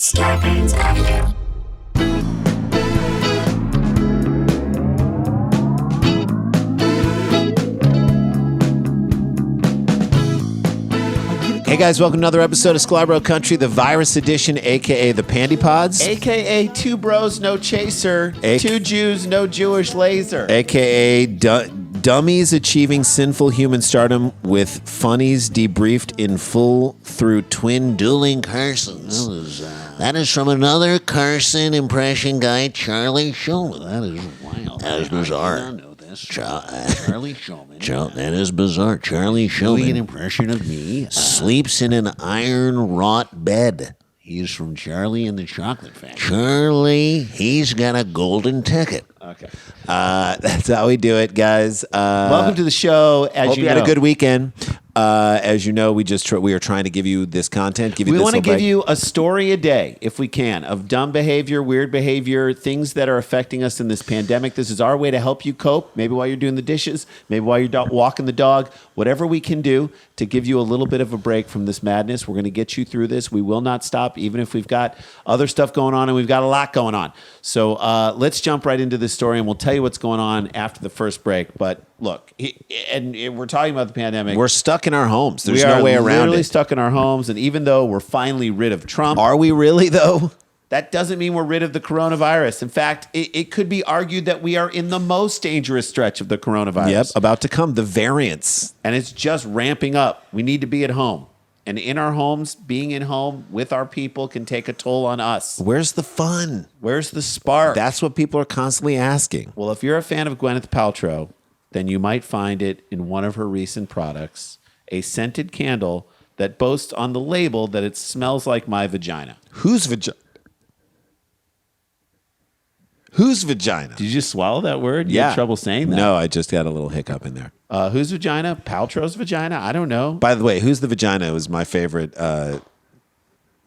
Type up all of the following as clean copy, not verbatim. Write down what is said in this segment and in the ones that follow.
Scarpins Avenue. Hey guys, welcome to another episode of Sklarbro Country, the virus edition, aka the Pandy Pods, AKA two bros, no chaser. Two Jews, no Jewish laser. aka dummies achieving sinful human stardom with funnies debriefed in full through twin dueling Carsons. That is from another Carson impression guy, Charlie Shulman. That is wild. That is bizarre. I did not know this. Charlie Shulman. That is bizarre. Charlie Shulman. Doing an impression of me. Sleeps in an iron wrought bed. He's from Charlie and the Chocolate Factory. Charlie, he's got a golden ticket. Okay. That's how we do it, guys. Welcome to the show. Hope you had a good weekend. As you know, we are trying to give you this content. We want to give you a story a day, if we can, of dumb behavior, weird behavior, things that are affecting us in this pandemic. This is our way to help you cope, maybe while you're doing the dishes, maybe while you're walking the dog, whatever we can do to give you a little bit of a break from this madness. We're going to get you through this. We will not stop, even if we've got other stuff going on, and we've got a lot going on. So let's jump right into this story, and we'll tell you what's going on after the first break. But look, and we're talking about the pandemic. We're stuck in our homes. There's no way around it. We're literally stuck in our homes, and even though we're finally rid of Trump, are we really though? That doesn't mean we're rid of the coronavirus. In fact, it could be argued that we are in the most dangerous stretch of the coronavirus. Yep, about to come, the variants. And it's just ramping up. We need to be at home. And in our homes, being in home with our people can take a toll on us. Where's the fun? Where's the spark? That's what people are constantly asking. Well, if you're a fan of Gwennyth Paltrow, then you might find it in one of her recent products, a scented candle that boasts on the label that it smells like my vagina. Whose vagina? Whose vagina? Did you just swallow that word? You had trouble saying that? No, I just got a little hiccup in there. Whose vagina? Paltrow's vagina? I don't know. By the way, Who's the Vagina was my favorite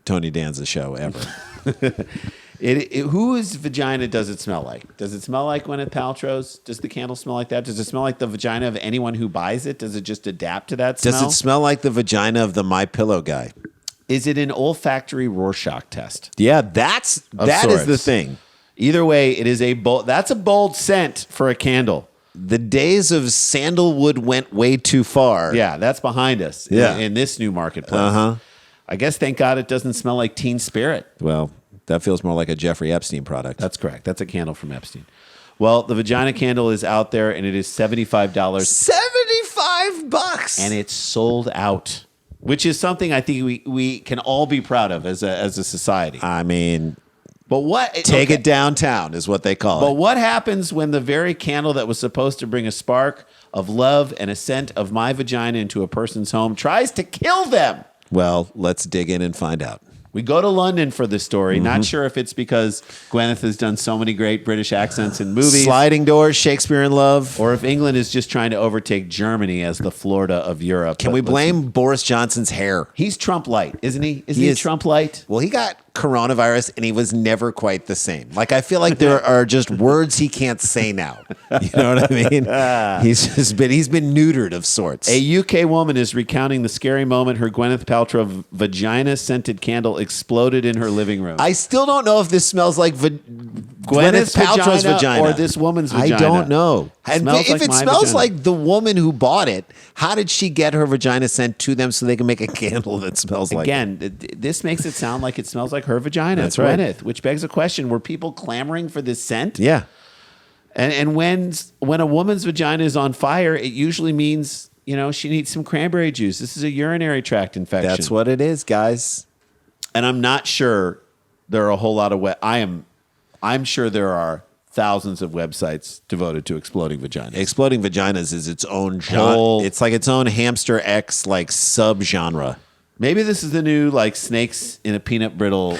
Tony Danza show ever. Whose vagina does it smell like? Does it smell like Gwennyth Paltrow's? Does the candle smell like that? Does it smell like the vagina of anyone who buys it? Does it just adapt to that smell? Does it smell like the vagina of the My Pillow guy? Is it an olfactory Rorschach test? Yeah, that is the thing. Either way, it is that's a bold scent for a candle. The days of sandalwood went way too far. Yeah, that's behind us in this new marketplace. Uh-huh. I guess, thank God, it doesn't smell like Teen Spirit. Well, that feels more like a Jeffrey Epstein product. That's correct. That's a candle from Epstein. Well, the vagina candle is out there, and it is $75. $75? And it's sold out, which is something I think we can all be proud of as a society. I mean... But Take it downtown is what they call it. But what happens when the very candle that was supposed to bring a spark of love and a scent of my vagina into a person's home tries to kill them? Well, let's dig in and find out. We go to London for this story. Not sure if it's because Gwennyth has done so many great British accents in movies. Sliding Doors, Shakespeare in Love. Or if England is just trying to overtake Germany as the Florida of Europe. Can we blame Boris Johnson's hair? He's Trump light, isn't he? Is he Trump light? Well, he got coronavirus and he was never quite the same. Like, I feel like there are just words he can't say now. You know what I mean? He's been neutered of sorts. A UK woman is recounting the scary moment her Gwennyth Paltrow vagina-scented candle exploded in her living room. I still don't know if this smells like Gwennyth Paltrow's vagina or this woman's vagina. I don't know. And if it smells vagina. like the woman who bought it, how did she get her vagina sent to them so they can make a candle that smells like it? This makes it sound like it smells like her vagina. That's right. Gwennyth, which begs a question: were people clamoring for this scent? Yeah. And when a woman's vagina is on fire, it usually means she needs some cranberry juice. This is a urinary tract infection. That's what it is, guys. And I'm not sure there are a whole lot of I'm sure there are thousands of websites devoted to exploding vaginas. Exploding vaginas is its own genre. It's like its own Hamster X sub-genre. Maybe this is the new snakes in a peanut brittle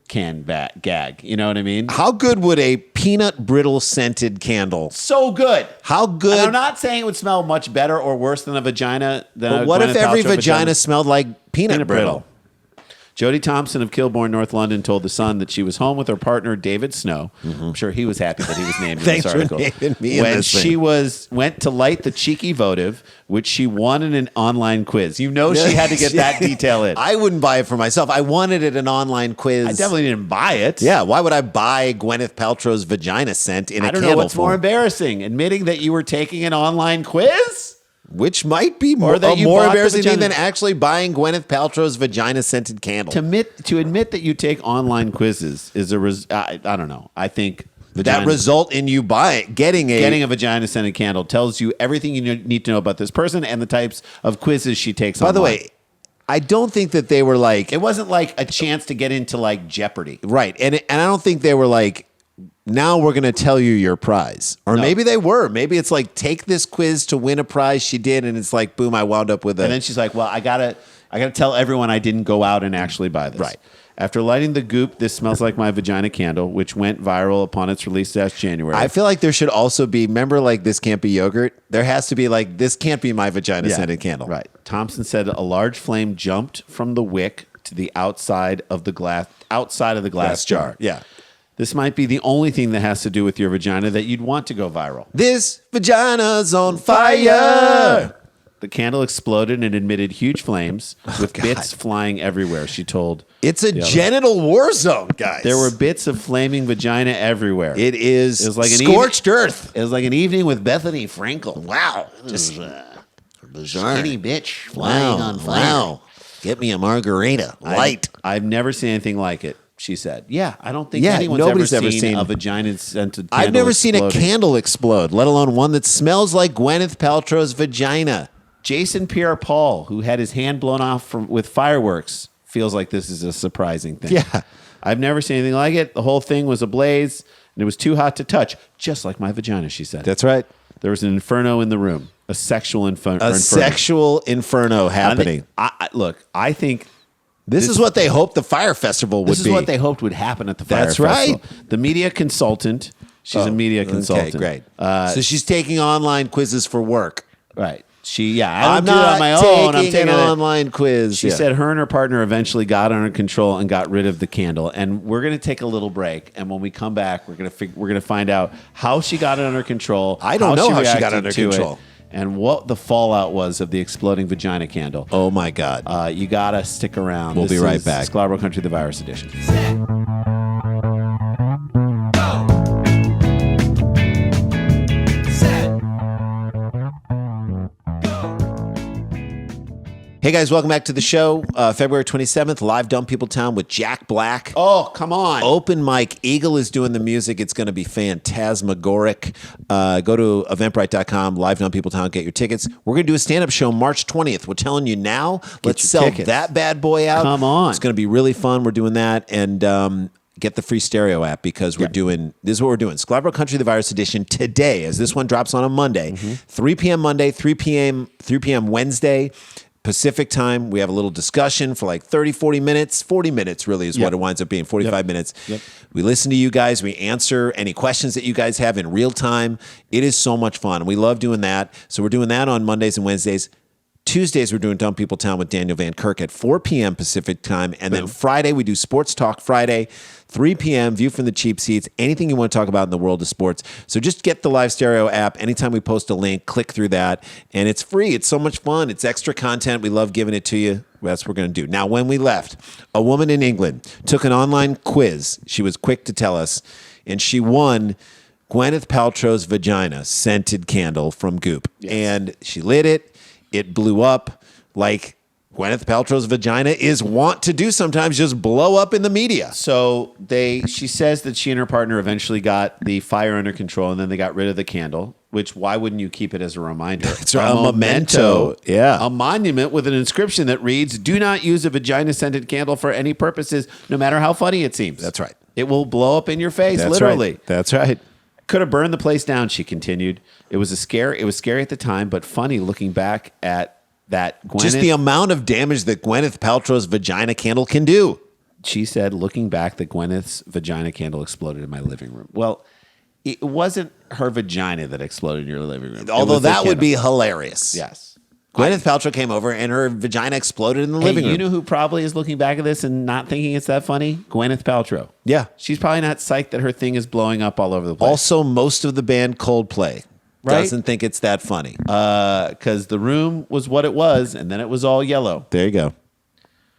can gag. You know what I mean? How good would a peanut brittle scented candle? So good. How good? And I'm not saying it would smell much better or worse than a vagina. But what if every vagina smelled like peanut brittle? Jodie Thompson of Kilbourne, North London, told The Sun that she was home with her partner, David Snow. I'm sure he was happy that he was named in this article. Thanks for naming me in when this she went to light the cheeky votive, which she won in an online quiz. You know she had to get that detail in. I wouldn't buy it for myself. I wanted it an online quiz. I definitely didn't buy it. Yeah, why would I buy Gwennyth Paltrow's vagina scent in a I don't candle know what's more form? embarrassing, admitting that you were taking an online quiz? Which might be Or that you more bought the embarrassing thing vagina- than actually buying Gwennyth Paltrow's vagina-scented candle. To admit that you take online quizzes is I don't know. I think That result in you getting a vagina scented candle tells you everything you need to know about this person and the types of quizzes she takes. By the way, I don't think that they were like, it wasn't like a chance to get into like Jeopardy. right, and I don't think they were like, now we're going to tell you your prize. Or No. maybe they were. Maybe it's like, take this quiz to win a prize. She did, and it's like, boom, I wound up with And then she's like, well, I gotta tell everyone I didn't go out and actually buy this. Right. After lighting the Goop, This Smells Like My Vagina candle, which went viral upon its release last January. I feel like there should also be, remember, like, This Can't Be Yogurt? There has to be, like, This Can't Be My Vagina-scented candle. Right. Thompson said a large flame jumped from the wick to the outside of the glass jar. Yeah. This might be the only thing that has to do with your vagina that you'd want to go viral. This vagina's on fire. The candle exploded and emitted huge flames with bits flying everywhere, she told. It's a genital war zone, guys. There were bits of flaming vagina everywhere. It was like an scorched earth. It was like an evening with Bethany Frankel. Wow. Just bizarre. skinny bitch flying on fire. Wow. Get me a margarita. Light. I've never seen anything like it, she said. Yeah, I don't think Yeah, anyone's nobody's ever ever seen seen- a vagina-scented candle I've never seen a exploding. candle explode, let alone one that smells like Gwennyth Paltrow's vagina. Jason Pierre-Paul, who had his hand blown off with fireworks, feels like this is a surprising thing. Yeah. I've never seen anything like it. The whole thing was ablaze, and it was too hot to touch, just like my vagina, she said. That's right. There was an inferno in the room, a sexual inferno. A sexual inferno happening. Look, I think This is what they hoped the fire festival would be. this is what they hoped would happen at the fire That's festival. right. The media consultant, she's a media consultant. Okay, great. So she's taking online quizzes for work. Right. I I'm don't do it not on my own. I'm taking taking an it. online quiz. She Yeah. said her and her partner eventually got under control and got rid of the candle. And we're going to take a little break. And when we come back, we're going to find out how she got it under control. I don't know how she got reacted under to it, control. and what the fallout was of the exploding vagina candle. Oh, my God. You got to stick around. We'll be right is back. Sklarbro Country, the Virus Edition. Hey, guys, welcome back to the show. February 27th, live Dumb People Town with Jack Black. Oh, come on. Open mic. Eagle is doing the music. It's going to be phantasmagoric. Go to eventbrite.com, live Dumb People Town, get your tickets. We're going to do a stand-up show March 20th. We're telling you now. Let's your sell tickets. that bad boy out. Come on. It's going to be really fun. We're doing that. And get the free stereo app because this is what we're doing. Sklarbro Country, the Virus Edition today, as this one drops on a Monday, 3 p.m. Monday, 3 p.m. Wednesday. Pacific time, we have a little discussion for like 30, 40 minutes. 40 minutes really is what it winds up being, 45 minutes. Yep. We listen to you guys. We answer any questions that you guys have in real time. It is so much fun. We love doing that. So we're doing that on Mondays and Wednesdays. Tuesdays, we're doing Dumb People Town with Daniel Van Kirk at 4 p.m. Pacific time. And then Friday, we do Sports Talk Friday, 3 p.m., View from the Cheap Seats, anything you want to talk about in the world of sports. So just get the live stereo app. Anytime we post a link, click through that. And it's free. It's so much fun. It's extra content. We love giving it to you. That's what we're going to do. Now, when we left, a woman in England took an online quiz. She was quick to tell us. And she won Gwennyth Paltrow's vagina scented candle from Goop. Yes. And she lit it. It blew up like Gwennyth Paltrow's vagina is wont to do sometimes, just blow up in the media. So she says that she and her partner eventually got the fire under control, and then they got rid of the candle. Which, why wouldn't you keep it as a reminder? It's a memento. Yeah. A monument with an inscription that reads, "Do not use a vagina-scented candle for any purposes, no matter how funny it seems." That's right. It will blow up in your face, That's literally. right. That's right. Could have burned the place down, she continued. It was scary at the time, but funny looking back at that. Just the amount of damage that Gwennyth Paltrow's vagina candle can do. She said, looking back, that Gwyneth's vagina candle exploded in my living room. Well, it wasn't her vagina that exploded in your living room. Although It was the that would candle. be hilarious. Yes. Gwennyth Paltrow came over and her vagina exploded in the living room. You know who probably is looking back at this and not thinking it's that funny? Gwyneth Paltrow. Yeah. She's probably not psyched that her thing is blowing up all over the place. Also, most of the band Coldplay doesn't think it's that funny. Because the room was what it was, and then it was all yellow. There you go.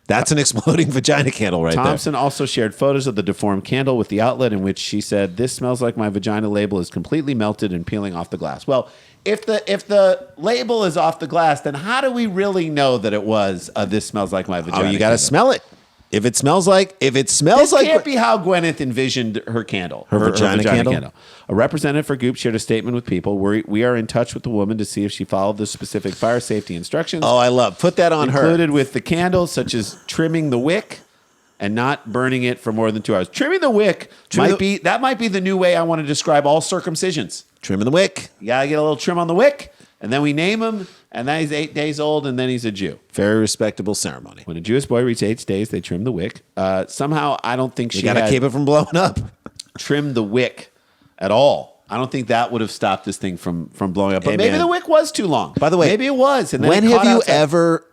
That's an exploding vagina candle right Thompson also shared photos of the deformed candle with the outlet in which she said, "This smells like my vagina" label is completely melted and peeling off the glass. Well, if the label is off the glass, then how do we really know that it was "This smells like my vagina"? there. You got to smell it. If it smells like, This can't be how Gwennyth envisioned her candle. Her vagina candle? A representative for Goop shared a statement with People. We are in touch with the woman to see if she followed the specific fire safety instructions. Oh, I love. Put that on her. Included with the candle, such as trimming the wick and not burning it for more than 2 hours. Trimming the wick might be the new way I want to describe all circumcisions. Trimming the wick. You gotta get a little trim on the wick, and then we name him, and then he's 8 days old, and then he's a Jew. Very respectable ceremony. When a Jewish boy reaches 8 days, they trim the wick. Somehow, I don't think You got to keep it from blowing up. trimmed the wick at all. I don't think that would have stopped this thing from blowing up. But Hey, maybe man. the wick was too long. By the way, maybe it was. And then when it have caught you outside. ever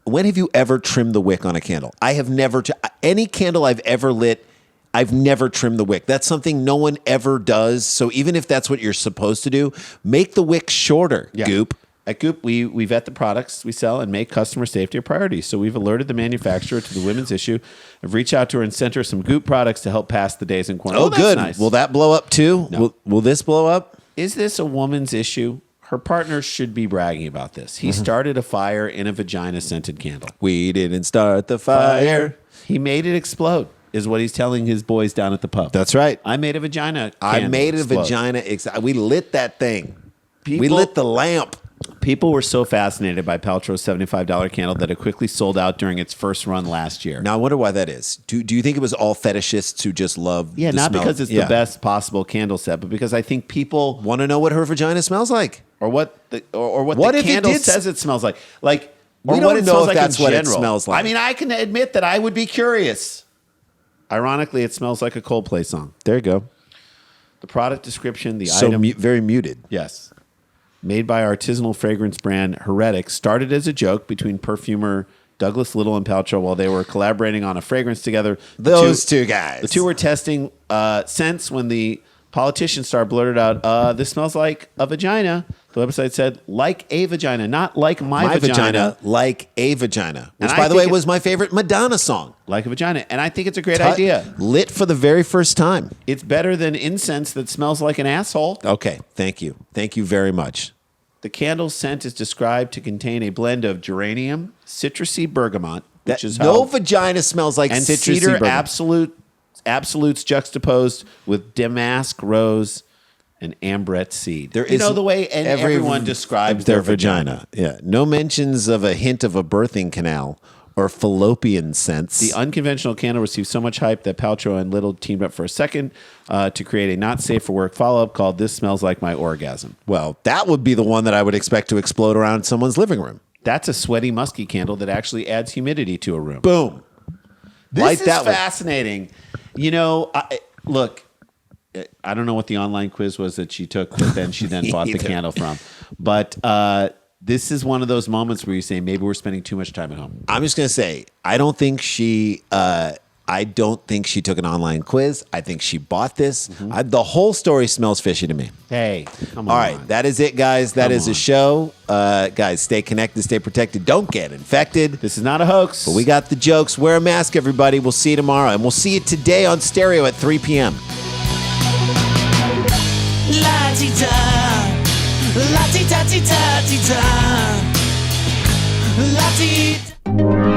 when have you ever trimmed the wick on a candle? I have never. Any candle I've ever lit, I've never trimmed the wick. That's something no one ever does. So even if that's what you're supposed to do, make the wick shorter, Goop. At Goop, we vet the products we sell and make customer safety a priority. So we've alerted the manufacturer to the women's issue. I've reached out to her and sent her some Goop products to help pass the days in quarantine. Oh, that's good. Nice. Will that blow up too? No. Will this blow up? Is this a woman's issue? Her partner should be bragging about this. He started a fire in a vagina-scented candle. We didn't start the fire. He made it explode, is what he's telling his boys down at the pub. That's right. I made a vagina I candle made a explode. vagina. We lit that thing. We People- lit the lamp. People were so fascinated by Paltrow's $75 candle that it quickly sold out during its first run last year. Now I wonder why that is. Do you think it was all fetishists who just love? Yeah, the not smell? because it's the best possible candle set, but because I think people Want to know what her vagina smells like? or what the What if it candle did says it smells like. Like We or don't what it know smells if like that's in what it general. smells like. I mean, I can admit that I would be curious. Ironically, it smells like a Coldplay song. There you go. The product description, the So item, very muted. yes, made by artisanal fragrance brand Heretic, started as a joke between perfumer Douglas Little and Paltrow while they were collaborating on a fragrance together. Those two guys. The two were testing scents when the politician star blurted out, "This smells like a vagina." The website said, "Like a vagina, not like my vagina." like a vagina. Which, And by I the way, think was my favorite Madonna song. Like a vagina. And I think it's a great idea. Lit for the very first time. It's better than incense that smells like an asshole. Okay, thank you. Thank you very much. The candle's scent is described to contain a blend of geranium, citrusy bergamot, which is no how, vagina smells like and citrusy cedar bergamot. absolutes juxtaposed with damask rose and ambrette seed. There you know is the way everyone describes their vagina. Yeah, no mentions of a hint of a birthing canal or fallopian scents. The unconventional candle received so much hype that Paltrow and Little teamed up for a second to create a not safe for work follow-up called "This Smells Like My Orgasm." Well, that would be the one that I would expect to explode around someone's living room. That's a sweaty, musky candle that actually adds humidity to a room. Boom. This Light is that one. fascinating. You know, look, I don't know what the online quiz was that she took that she then bought the either. candle from. But this is one of those moments where you say, maybe we're spending too much time at home. I'm just gonna say, I don't think she took an online quiz. I think she bought this. The whole story smells fishy to me. Hey, come on. All right, that is it, guys. That is a show. Guys, stay connected, stay protected. Don't get infected. This is not a hoax. But we got the jokes. Wear a mask, everybody. We'll see you tomorrow, and we'll see you today on stereo at 3 p.m. La-ti-da, la-ti-da-ti-da-ti-da, la-ti-da.